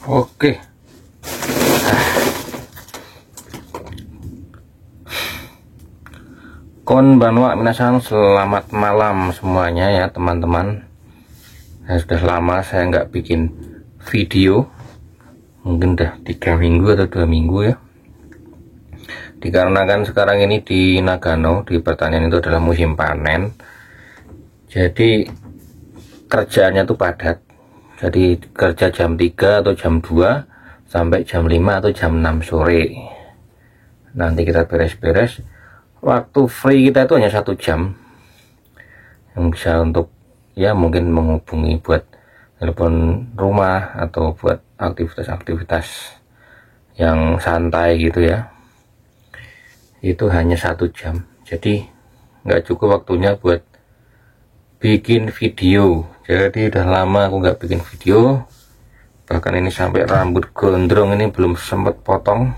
Oke. Konbanwa minasan, selamat malam semuanya ya teman-teman. Sudah lama saya nggak bikin video, mungkin udah 3 minggu atau 2 minggu ya. Dikarenakan sekarang ini di Nagano, di pertanian itu adalah musim panen, jadi kerjaannya tuh padat. Jadi kerja jam 3 atau jam 2 sampai jam 5 atau jam 6 sore. Nanti kita beres-beres. Waktu free kita itu hanya 1 jam, yang bisa untuk ya mungkin menghubungi buat telepon rumah atau buat aktivitas-aktivitas yang santai gitu ya. Itu hanya 1 jam, jadi nggak cukup waktunya buat bikin video. Jadi udah lama aku nggak bikin video, bahkan ini sampai rambut gondrong ini belum sempet potong,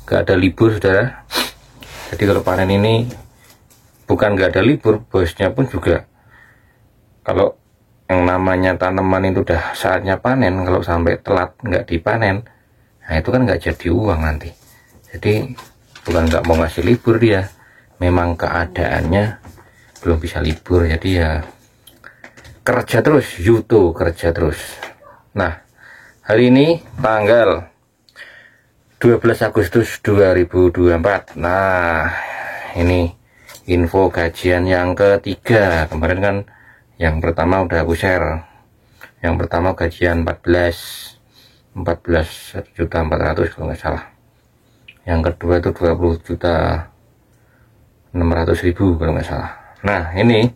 nggak ada libur saudara. Jadi kalau panen ini bukan nggak ada libur, bosnya pun juga, kalau yang namanya tanaman itu udah saatnya panen, kalau sampai telat nggak dipanen, nah itu kan nggak jadi uang nanti. Jadi bukan nggak mau ngasih libur dia, memang keadaannya belum bisa libur, jadi ya kerja terus, YouTube kerja terus. Nah, hari ini tanggal 12 Agustus 2024. Nah, ini info gajian yang ketiga. Kemarin kan yang pertama udah aku share. Yang pertama gajian 14.400.000 kalau nggak salah. Yang kedua itu 20.600.000 kalau nggak salah. Nah, ini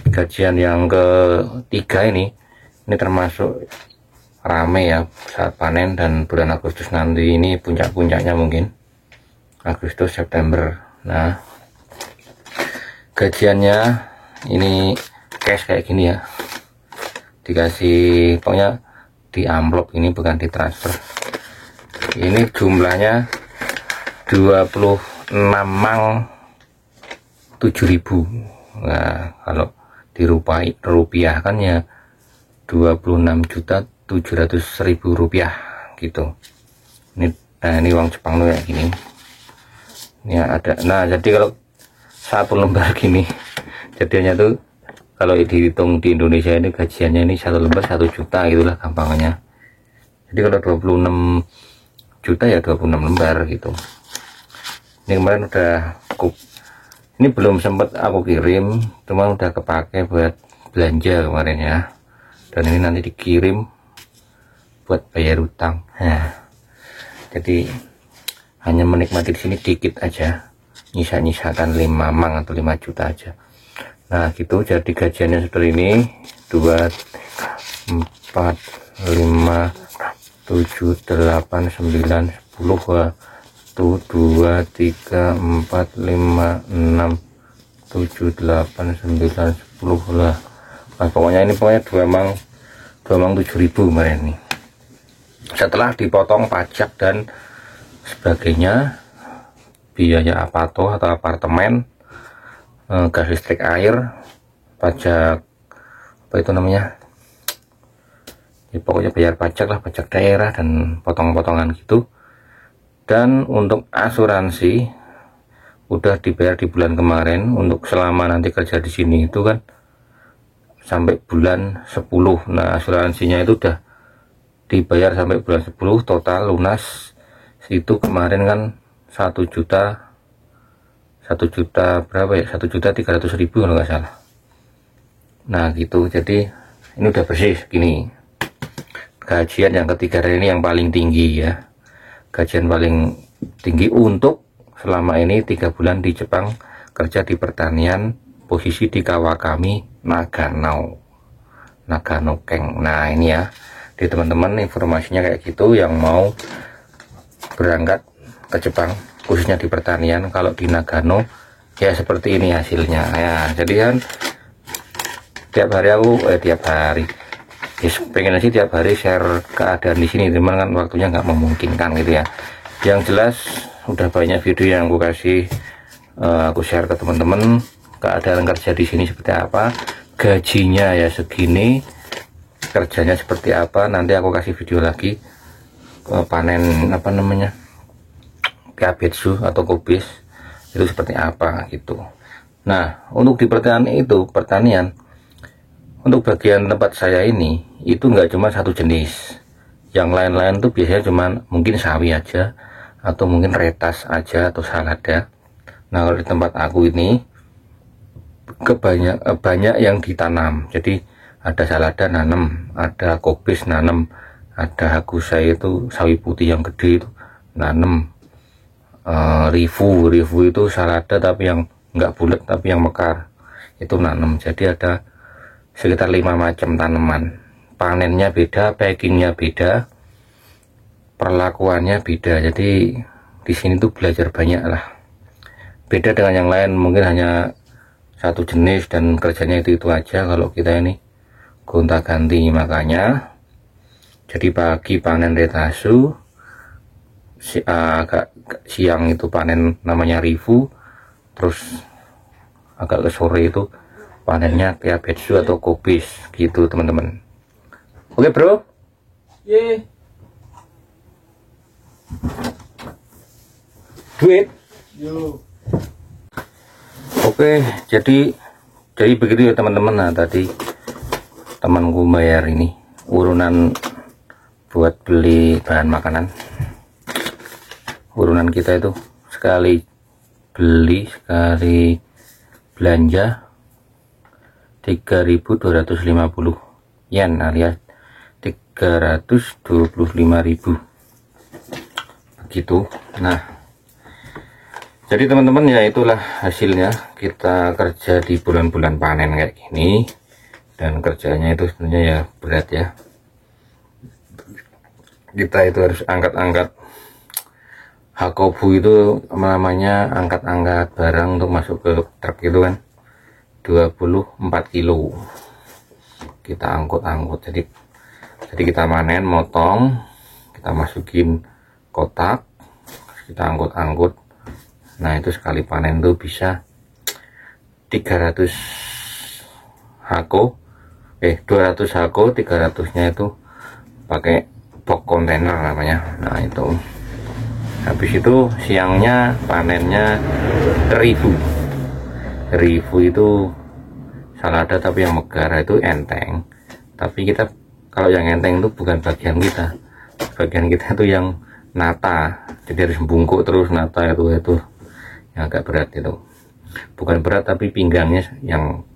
gajian yang ketiga ini termasuk rame ya saat panen, dan bulan Agustus nanti ini puncak-puncaknya mungkin Agustus September. Nah, gajiannya ini cash kayak gini ya, dikasih pokoknya di amplop ini, bukan di transfer. Ini jumlahnya 26 mang 7.000. Nah, kalau dirupiahkan ya 26.700.000 rupiah gitu. Ini, nah ini uang Jepang tuh ya gini. Ini ada. Nah, jadi kalau 1 lembar gini, jadinya tuh kalau dihitung di Indonesia ini gajiannya ini 1 lembar 1 juta gitulah gampangnya. Jadi kalau 26 juta ya 26 lembar gitu. Ini kemarin udah cukup. Ini belum sempat aku kirim, cuma udah kepake buat belanja kemarin ya. Dan ini nanti dikirim buat bayar utang. Nah, jadi hanya menikmati di sini dikit aja, nyisa-nyisakan 5 mang atau 5 juta aja. Nah gitu, jadi gajiannya seperti ini: 2, 4, 5, 7, 8, 9, 10. 1, 2, 3, 4, 5, 6, 7, 8, 9, 10 lah. Nah, pokoknya ini 2 mang 7.000 kemarin nih. Setelah dipotong pajak dan sebagainya, biaya apato atau apartemen, gas listrik air, pajak apa itu namanya ya, pokoknya bayar pajak lah, pajak daerah dan potong-potongan gitu. Dan untuk asuransi udah dibayar di bulan kemarin, untuk selama nanti kerja di sini itu kan sampai bulan 10. Nah, asuransinya itu udah dibayar sampai bulan 10, total lunas itu kemarin kan 1 juta berapa ya, 1.300.000 kalau nggak salah. Nah gitu, jadi ini udah bersih gini. Gajian yang ketiga ini yang paling tinggi ya, gajian paling tinggi untuk selama ini 3 bulan di Jepang kerja di pertanian, posisi di Kawakami, Nagano Keng. Nah ini ya, di teman-teman informasinya kayak gitu yang mau berangkat ke Jepang khususnya di pertanian. Kalau di Nagano ya seperti ini hasilnya ya. Jadi kan tiap hari aku pengen sih tiap hari share keadaan di sini, cuman kan waktunya nggak memungkinkan gitu ya. Yang jelas udah banyak video yang aku kasih, aku share ke teman-teman keadaan kerja di sini seperti apa, gajinya ya segini, kerjanya seperti apa nanti aku kasih video lagi panen apa namanya Kyabetsu atau kubis itu seperti apa gitu. Nah untuk di pertanian untuk bagian tempat saya ini itu nggak cuma satu jenis, yang lain-lain tuh biasanya cuma mungkin sawi aja atau mungkin retas aja atau salada. Nah kalau di tempat aku ini banyak yang ditanam, jadi ada salada nanam, ada kubis nanam, ada hakusa itu sawi putih yang gede itu nanam, rivu itu salada tapi yang nggak bulat tapi yang mekar itu nanam. Jadi ada sekitar 5 macam tanaman, panennya beda, packingnya beda, perlakuannya beda. Jadi di sini tuh belajar banyak lah, beda dengan yang lain mungkin hanya satu jenis dan kerjanya itu aja. Kalau kita ini gonta-ganti, makanya jadi pagi panen retasu, agak siang itu panen namanya rivu, terus agak ke sore itu panennya Kyabetsu atau kubis gitu teman-teman. Oke bro. Ye. Duit. Yo. Oke, jadi begitu ya teman-teman. Nah tadi temanku bayar ini urunan buat beli bahan makanan. Urunan kita itu sekali beli sekali belanja 3.250 yen alias 325.000 begitu. Nah jadi teman-teman ya itulah hasilnya kita kerja di bulan-bulan panen kayak gini, dan kerjanya itu sebenarnya ya berat ya. Kita itu harus angkat-angkat hakobu, itu namanya angkat-angkat barang untuk masuk ke truk itu kan 24 kilo kita angkut-angkut. Jadi kita manen, motong, kita masukin kotak, kita angkut-angkut. Nah itu sekali panen tuh bisa 300 hako 200 hako, 300 nya itu pakai box kontainer namanya. Nah itu habis itu siangnya panennya rivu itu salada tapi yang megar itu enteng. Tapi kita kalau yang enteng itu bukan bagian kita itu yang nata, jadi harus bungkuk terus nata itu yang agak berat itu. Bukan berat tapi pinggangnya yang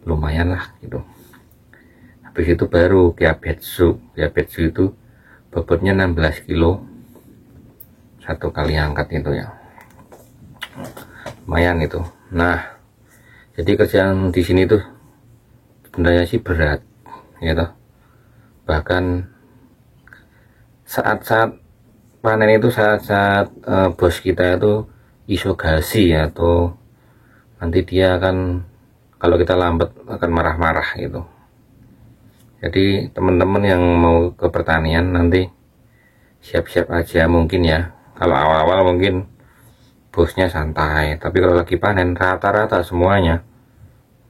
lumayan lah gitu. Habis itu baru Kyabetsu itu bobotnya 16 kilo satu kali angkat itu ya, lumayan itu. Nah jadi kerjaan di sini tuh sebenarnya sih berat gitu. Bahkan saat-saat panen itu saat-saat bos kita itu isogasi atau nanti dia akan, kalau kita lambat akan marah-marah gitu. Jadi teman-teman yang mau ke pertanian nanti siap-siap aja mungkin ya. Kalau awal-awal mungkin bosnya santai, tapi kalau lagi panen rata-rata semuanya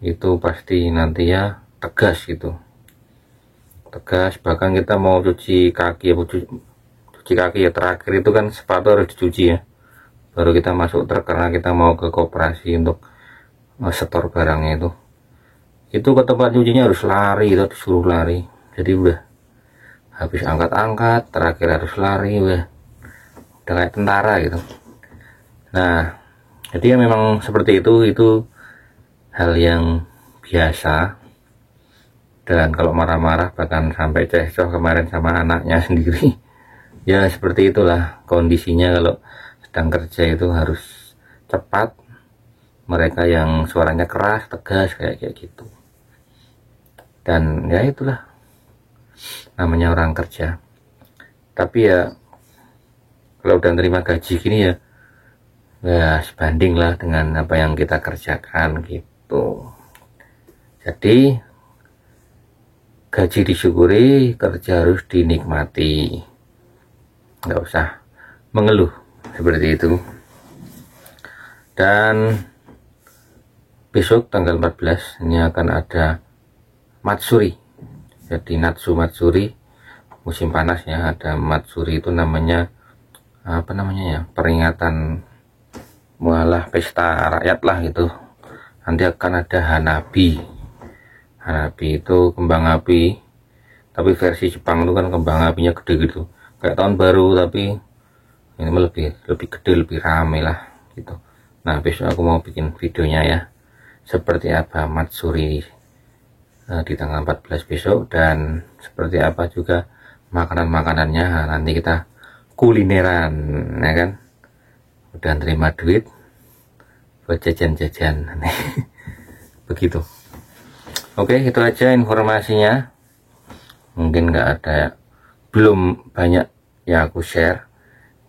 itu pasti nanti ya tegas gitu, tegas. Bahkan kita mau cuci kaki ya terakhir itu kan sepatu harus dicuci ya, baru kita masuk truk karena kita mau ke koperasi untuk setor barangnya itu ke tempat cucinya harus lari, itu disuruh lari. Jadi udah habis angkat-angkat terakhir harus lari, udah kayak tentara gitu. Nah jadi ya memang seperti itu hal yang biasa. Dan kalau marah-marah bahkan sampai cekcok kemarin sama anaknya sendiri ya seperti itulah kondisinya. Kalau sedang kerja itu harus cepat, mereka yang suaranya keras tegas kayak gitu. Dan ya itulah namanya orang kerja. Tapi ya kalau udah terima gaji gini ya sebanding lah dengan apa yang kita kerjakan gitu. Jadi gaji disyukuri, kerja harus dinikmati, nggak usah mengeluh seperti itu. Dan besok tanggal 14 ini akan ada matsuri Jadi Natsu Matsuri musim panas ya, ada Matsuri itu namanya apa namanya ya, peringatan mualah pesta rakyat lah gitu. Nanti akan ada Hanabi. Hanabi itu kembang api, tapi versi Jepang itu kan kembang apinya gede gitu, kayak tahun baru, tapi ini lebih gede, lebih rame lah gitu. Nah besok aku mau bikin videonya ya, seperti apa Matsuri di tanggal 14 besok, dan seperti apa juga makanan-makanannya. Nah, nanti kita kulineran ya kan, udah terima duit buat jajan-jajan. Begitu. Oke, itu aja informasinya. Mungkin nggak ada, belum banyak yang aku share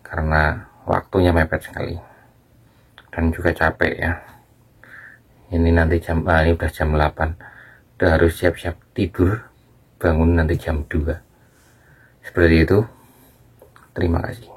karena waktunya mepet sekali dan juga capek ya. Ini nanti ini udah jam 8, udah harus siap-siap tidur, bangun nanti jam 2. Seperti itu. Terima kasih.